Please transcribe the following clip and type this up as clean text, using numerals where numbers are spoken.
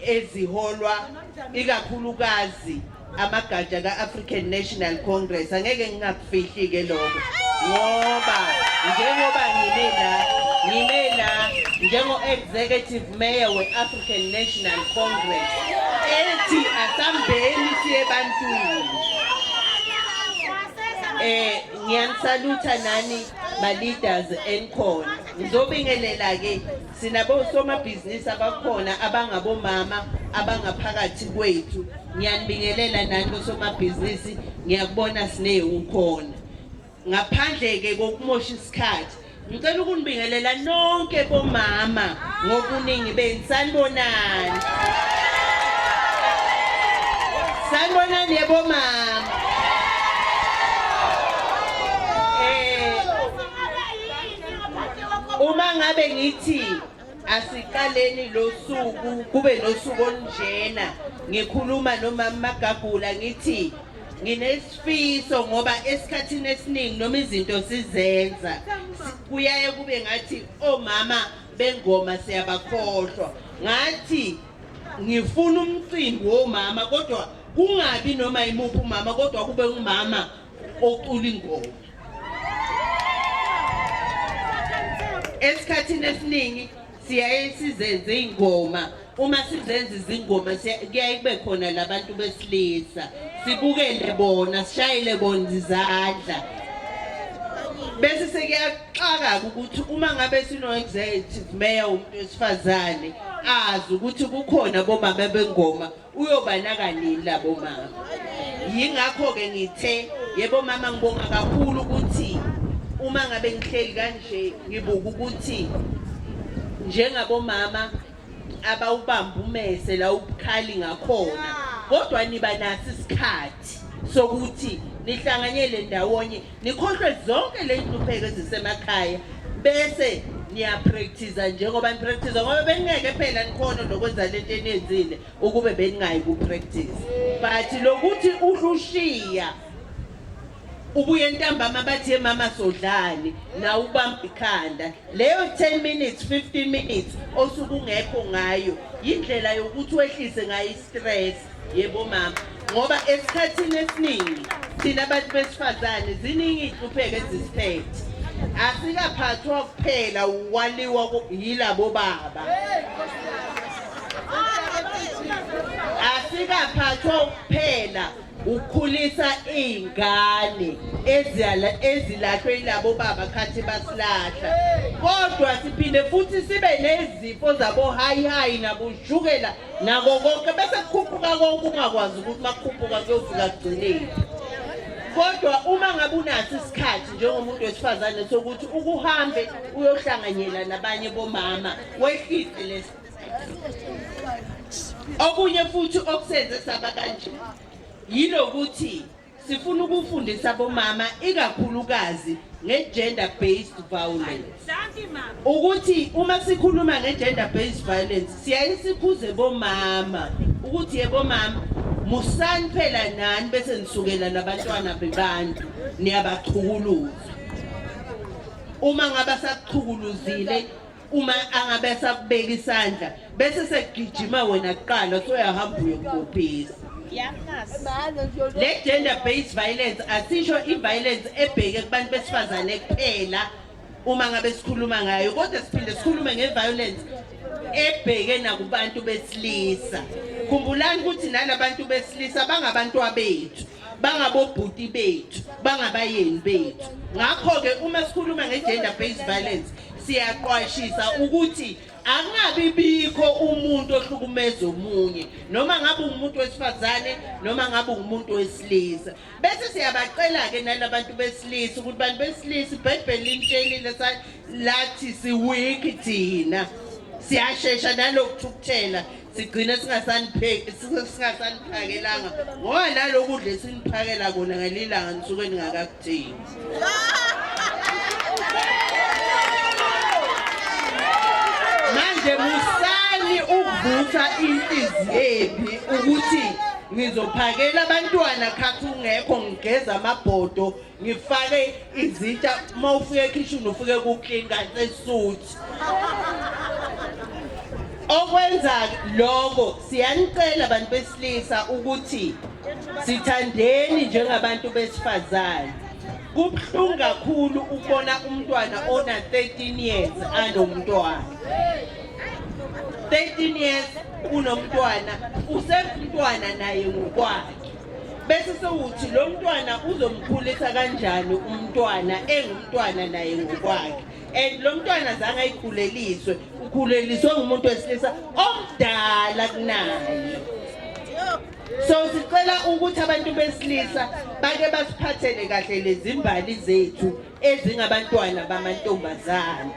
eziholwa ikakhulukazi amagatsha ka-African National Congress. Angeke ngingakufihli ke lokho ngoba njengoba ngime la njengo-executive mayor we-African National Congress ethi asambeni siye ebantwini. Ngiyanisalutha nani ma-leaders enkhona. Ngizobingelela ke sinabo somabhizinisi abakhona abangabomama abangaphakathi kwethu. Ngiyanibingelela nani bosomabhizinisi, ngiyakubona sine ukhona. Ngaphandle ke kokumosha isikhathi, ngicela ukunibingelela nonke bomama ngokuningi beni. Sanibonani. Sanibonani yebomama. Uma ngabe ngithi asiqaleni lo suku kube nosuku onjena ngikhuluma nomama Magagula ngithi nginesifiso ngoba esikhathini esiningi noma izinto sizenza kuyaye kube ngathi omama bengoma siyabakhohlwa. Ngathi ngifuna umcimbi womama kodwa kungabi noma imuphi umama kodwa kube umama ocula ingoma. Esikhathini esiningi siyaye sizenze ingoma. Uma sizenza izingoma kuyaye kube khona labantu besilisa sibukele bona sishayele bona izandla bese sekuyaxaka ukuthi uma ngabe sino executive mayor umuntu wesifazane azi ukuthi kukhona bomama bengoma uyobanaka nini labo mama. Yingakho ke ngithe yebo mama ngibonga kakhulu ukuthi uma ngabe ngihleli kanje ngibuka ukuthi njengabomama abawubamba umese la ubukhali ngakhona kodwa niba nasi isikhathi sokuthi nihlanganyele ndawonye nikhohlwe zonke le zinhlupheko ezisemakhaya bese niyapractice njengoba nipractice ngoba beningeke phela nikhona lokwenza lento enenzile ukube beningayi ku-practice but lokuthi uhlushiya ubuye ntambama bathi mama sodlani na ubamba ikhanda leyo 10 minutes 15 minutes osuku ungekho ngayo indlela yokuthi wehlise ngayo stress yebo mama ngoba esikhathini esiningi thina abantu besifazane ziningi inhlupheko ezisiphethe asikaphathwa kuphela waliwa yilabo baba asikaphathwa kuphela ukhulisa ingane ezilahlwe yilabo baba khathi basilahla kodwa siphinde futhi sibe nezifo zabo high nabushukela nako konke bese kukhuphuka konke ungakwazi ukuthi makukhuphuka kuyofika kugcineni. Kodwa uma ngabe unaso isikhathi njengomuntu wesifazane sokuthi ukuhambe uyohlanganyela nabanye bomama wehlise lesi okunye futhi okusenze saba kanje yilokuthi sifuna ukufundisa abomama ikakhulukazi nge-gender based violence. Ukuthi uma sikhuluma nge-gender based violence siyaye sikhuze bomama ukuthi yebo mama musani phela nani bese nisukela nabantwana bebantu niyabachukuluza. Uma ngaba sakuchukuluzile uma angabe sakubeka isandla bese sekugijima wena kuqala soyahamba uyokuphophisa. Le gender based violence asisho i-violence ebheke kubantu besifazane kuphela uma ngabe sikhuluma ngayo kodwa siphinde sikhulume nge-violence ebheke nakubantu besilisa. Khumbulani ukuthi nalabantu besilisa bangabantu bethu bangabobhuti bethu bangabayeni bethu. Ngakho ke uma sikhuluma nge-gender based violence siyaqwashisa ukuthi angabi bikho umuntu ohlukumeza omunye noma ngabe umuntu wesifazane noma ngabe umuntu wesilisa. Bese siyabacela ke nalabantu besilisa ukuthi bantu besilisa iBhayibheli lintshelile lathi siweak thina siyashesha nalokuthukuthela sigcina singasaniphakelanga ngoba nalokudla esiniphakela kona ngelilanga nisuke ningakakuthini. Manje musani ukuvutha inhliziyo ukuthi ngizophakela abantwana khathi ungekho ngigeza amabhodo ngifake izitsha mawufike ekhishini ufike kuclean kanti esuthi okwenza lokho siyanicela abantu besilisa ukuthi sithandeni njengabantu besifazane. Kubuhlungu kakhulu ukubona umntwana ona 13 years anomntwana. 13 years unomntwana, usefumntwana naye ngokwakhe. Bese sewuthi lo mntwana uzomkhulisa kanjani umntwana engumntwana naye ngokwakhe. And lo mntwana zange ayikhuleliswe, ukhuleliswe ngumuntu wesilisa omdala kunaye. So sicela ukuthi abantu besilisa bake basiphathele kahle lezi mbali zethu ezingabantwana bamantombazane.